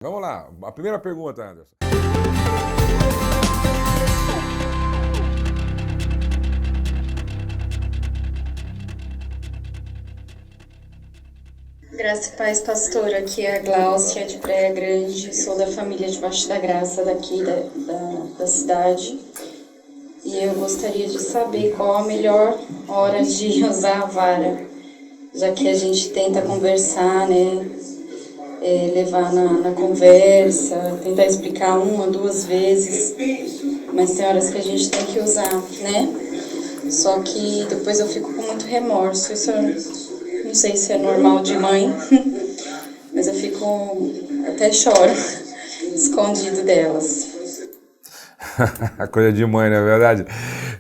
Vamos lá, a primeira pergunta, Anderson. Graça e paz, pastor. Aqui é a Gláucia de Praia Grande. Sou da família Debaixo da Graça daqui da cidade. E eu gostaria de saber qual a melhor hora de usar a vara, já que a gente tenta conversar, né? Levar na conversa, tentar explicar uma, duas vezes, mas tem horas que a gente tem que usar, né? Só que depois eu fico com muito remorso. Isso eu não sei se é normal de mãe, mas eu fico, até choro, escondido delas. Coisa de mãe, não é verdade?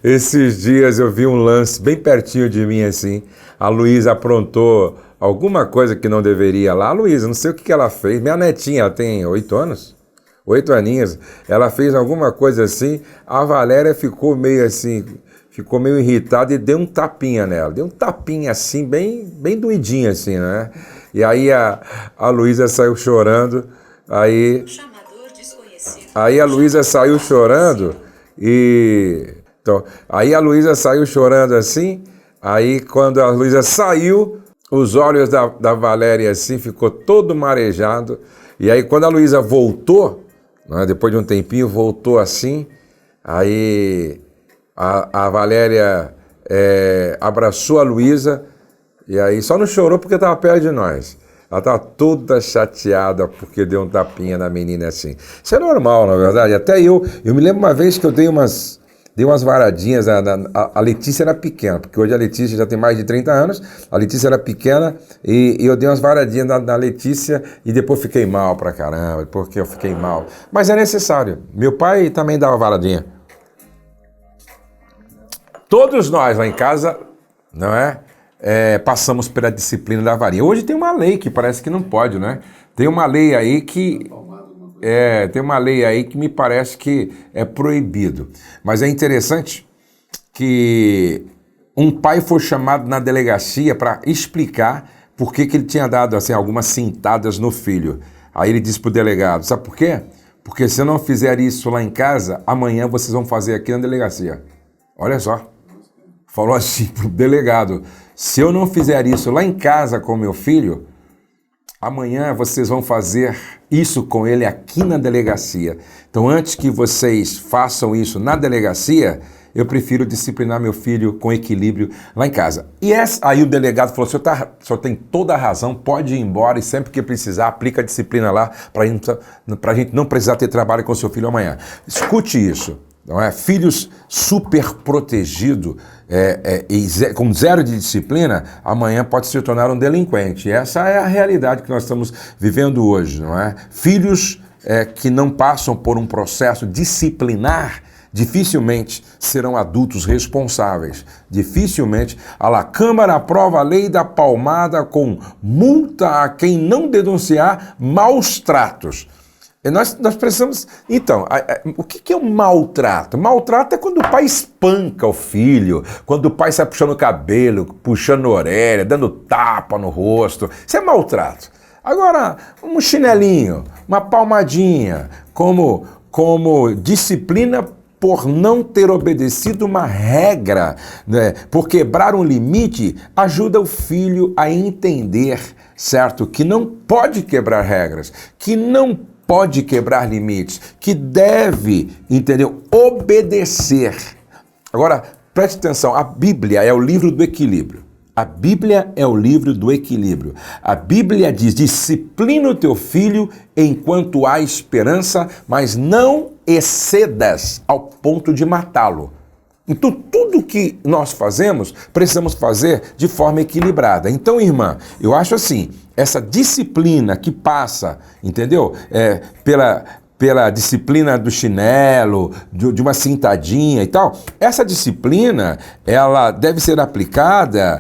Esses dias eu vi um lance bem pertinho de mim, assim. A Luísa aprontou alguma coisa que não deveria lá. A Luísa, não sei o que ela fez. Minha netinha, ela tem 8 anos? 8 aninhos. Ela fez alguma coisa assim. A Valéria ficou meio assim, ficou meio irritada e deu um tapinha nela. Deu um tapinha assim, bem doidinho assim, né? E aí a Luísa saiu chorando. Aí a Luísa saiu chorando e... Então, aí a Luísa saiu chorando assim, aí quando a Luísa saiu, os olhos da Valéria assim, ficou todo marejado. E aí quando a Luísa voltou, né, depois de um tempinho, voltou assim, aí a Valéria abraçou a Luísa e aí só não chorou porque estava perto de nós. Ela estava toda chateada porque deu um tapinha na menina assim. Isso é normal, na verdade. Até eu me lembro uma vez que eu dei umas varadinhas. A Letícia era pequena, porque hoje a Letícia já tem mais de 30 anos. A Letícia era pequena e eu dei umas varadinhas na Letícia e depois fiquei mal pra caramba, porque eu fiquei mal. Mas é necessário. Meu pai também dava varadinha. Todos nós lá em casa, não é? Passamos pela disciplina da varinha. Hoje tem uma lei que parece que não pode, né? Tem uma lei aí que me parece que é proibido. Mas é interessante que um pai foi chamado na delegacia para explicar por que ele tinha dado assim, algumas cintadas no filho. Aí ele disse para o delegado, sabe por quê? Porque se eu não fizer isso lá em casa, amanhã vocês vão fazer aqui na delegacia. Olha só. Falou assim para o delegado, se eu não fizer isso lá em casa com meu filho, amanhã vocês vão fazer isso com ele aqui na delegacia. Então, antes que vocês façam isso na delegacia, eu prefiro disciplinar meu filho com equilíbrio lá em casa. E aí o delegado falou, o senhor tem toda a razão, pode ir embora e sempre que precisar, aplica a disciplina lá para a gente não precisar ter trabalho com seu filho amanhã. Escute isso. Não é? Filhos super protegidos, com zero de disciplina, amanhã pode se tornar um delinquente. Essa é a realidade que nós estamos vivendo hoje, não é? Filhos que não passam por um processo disciplinar, dificilmente serão adultos responsáveis. Dificilmente. A Câmara aprova a lei da palmada com multa a quem não denunciar maus tratos. Nós precisamos... Então, o que é o maltrato? Maltrato é quando o pai espanca o filho, quando o pai sai puxando o cabelo, puxando a orelha, dando tapa no rosto. Isso é maltrato. Agora, um chinelinho, uma palmadinha, como disciplina por não ter obedecido uma regra, né? Por quebrar um limite, ajuda o filho a entender, certo? Que não pode quebrar regras, que não pode quebrar limites, que deve, entendeu? Obedecer. Agora, preste atenção, a Bíblia é o livro do equilíbrio. A Bíblia é o livro do equilíbrio. A Bíblia diz, disciplina o teu filho enquanto há esperança, mas não excedas ao ponto de matá-lo. Então, tudo que nós fazemos, precisamos fazer de forma equilibrada. Então, irmã, eu acho assim, essa disciplina que passa, entendeu? Pela disciplina do chinelo, de uma cintadinha e tal, essa disciplina, ela deve ser aplicada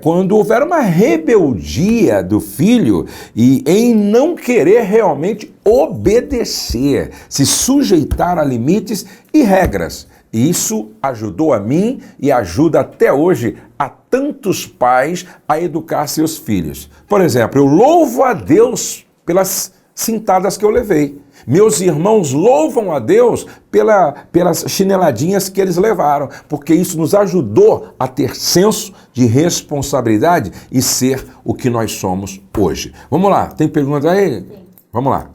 quando houver uma rebeldia do filho e em não querer realmente obedecer, se sujeitar a limites e regras. E isso ajudou a mim e ajuda até hoje a tantos pais a educar seus filhos. Por exemplo, eu louvo a Deus pelas cintadas que eu levei. Meus irmãos louvam a Deus pelas chineladinhas que eles levaram, porque isso nos ajudou a ter senso de responsabilidade e ser o que nós somos hoje. Vamos lá, tem pergunta aí? Sim. Vamos lá.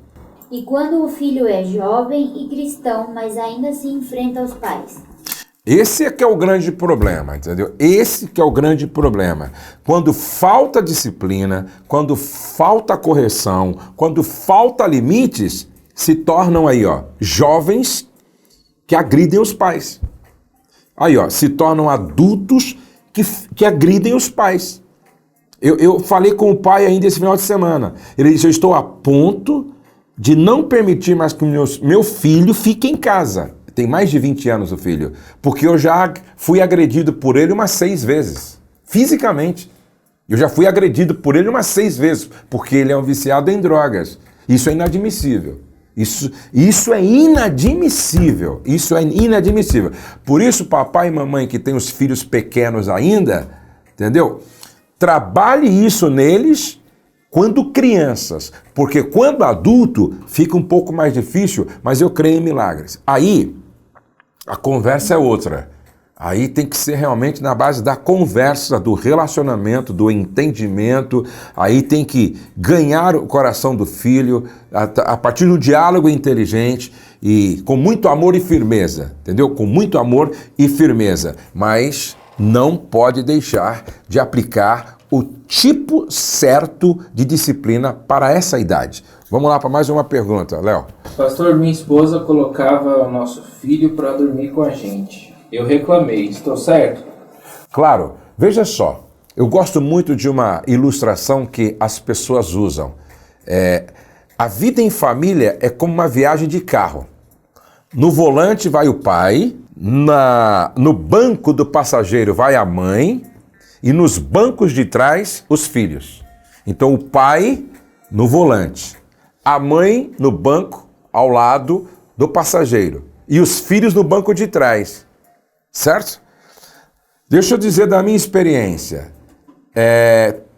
E quando o filho é jovem e cristão, mas ainda se enfrenta aos pais? Esse é que é o grande problema, entendeu? Esse que é o grande problema. Quando falta disciplina, quando falta correção, quando falta limites, se tornam aí, ó, jovens que agridem os pais. Aí, ó, se tornam adultos que agridem os pais. Eu falei com o pai ainda esse final de semana. Ele disse, eu estou a ponto de não permitir mais que o meu filho fique em casa. Tem mais de 20 anos o filho. Porque eu já fui agredido por ele umas 6 vezes. Fisicamente. Eu já fui agredido por ele umas 6 vezes. Porque ele é um viciado em drogas. Isso é inadmissível. Isso é inadmissível. Isso é inadmissível. Por isso, papai e mamãe que têm os filhos pequenos ainda, entendeu? Trabalhe isso neles quando crianças. Porque quando adulto fica um pouco mais difícil, mas eu creio em milagres. Aí, a conversa é outra. Aí tem que ser realmente na base da conversa, do relacionamento, do entendimento. Aí tem que ganhar o coração do filho a partir do diálogo inteligente e com muito amor e firmeza, entendeu? Com muito amor e firmeza. Mas não pode deixar de aplicar o tipo certo de disciplina para essa idade. Vamos lá para mais uma pergunta, Léo. Pastor, minha esposa colocava o nosso filho para dormir com a gente. Eu reclamei, estou certo? Claro, veja só, eu gosto muito de uma ilustração que as pessoas usam. A vida em família é como uma viagem de carro. No volante vai o pai, no banco do passageiro vai a mãe e nos bancos de trás os filhos. Então o pai no volante, a mãe no banco ao lado do passageiro e os filhos no banco de trás. Certo? Deixa eu dizer da minha experiência.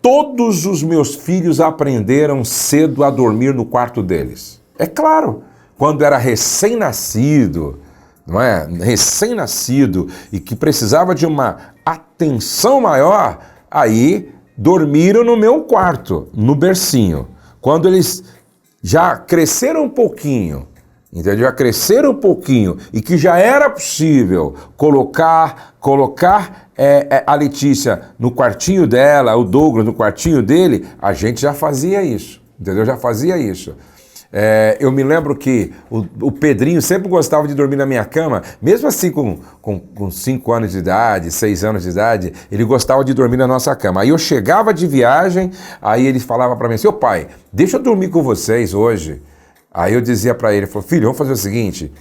Todos os meus filhos aprenderam cedo a dormir no quarto deles. É claro, quando era recém-nascido, não é? Recém-nascido e que precisava de uma atenção maior, aí dormiram no meu quarto, no bercinho. Quando eles já cresceram um pouquinho, entendeu? Já cresceram um pouquinho e que já era possível colocar a Letícia no quartinho dela, o Douglas no quartinho dele, a gente já fazia isso, entendeu? Já fazia isso. Eu me lembro que o Pedrinho sempre gostava de dormir na minha cama, mesmo assim com 5 anos de idade, 6 anos de idade, ele gostava de dormir na nossa cama. Aí eu chegava de viagem, aí ele falava para mim, seu pai, deixa eu dormir com vocês hoje. Aí eu dizia para ele, filho, vamos fazer o seguinte,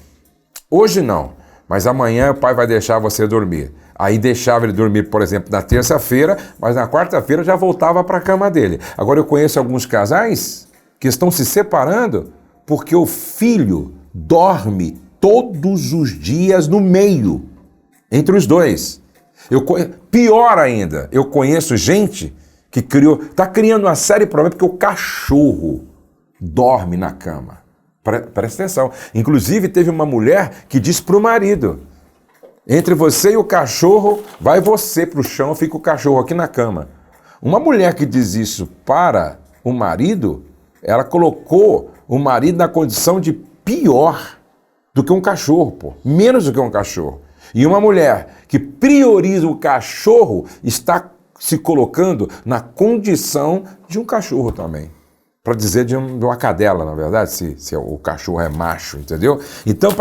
hoje não, mas amanhã o pai vai deixar você dormir. Aí deixava ele dormir, por exemplo, na terça-feira, mas na quarta-feira já voltava para a cama dele. Agora eu conheço alguns casais que estão se separando porque o filho dorme todos os dias no meio, entre os dois. Pior ainda, eu conheço gente que está criando uma série de problemas porque o cachorro dorme na cama. Presta atenção. Inclusive, teve uma mulher que disse para o marido, entre você e o cachorro, vai você para o chão, fica o cachorro aqui na cama. Uma mulher que diz isso para o marido, ela colocou o marido na condição de pior do que um cachorro, pô. Menos do que um cachorro. E uma mulher que prioriza o cachorro está se colocando na condição de um cachorro também. Para dizer de uma cadela, na verdade, se o cachorro é macho, entendeu? Então,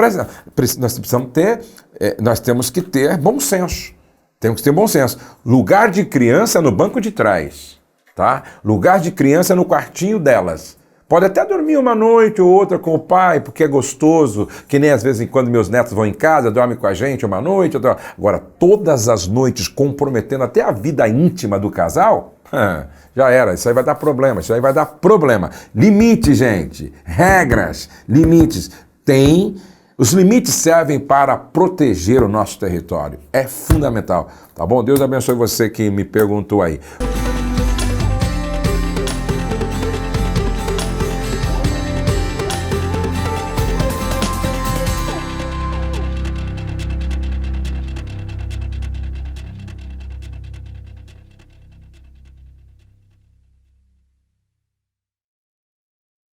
nós temos que ter bom senso. Temos que ter bom senso. Lugar de criança é no banco de trás, tá? Lugar de criança é no quartinho delas. Pode até dormir uma noite ou outra com o pai, porque é gostoso, que nem às vezes quando meus netos vão em casa, dormem com a gente uma noite, outra. Agora, todas as noites comprometendo até a vida íntima do casal, já era, isso aí vai dar problema, Limite, gente, regras, limites. Os limites servem para proteger o nosso território, é fundamental, tá bom? Deus abençoe você que me perguntou aí.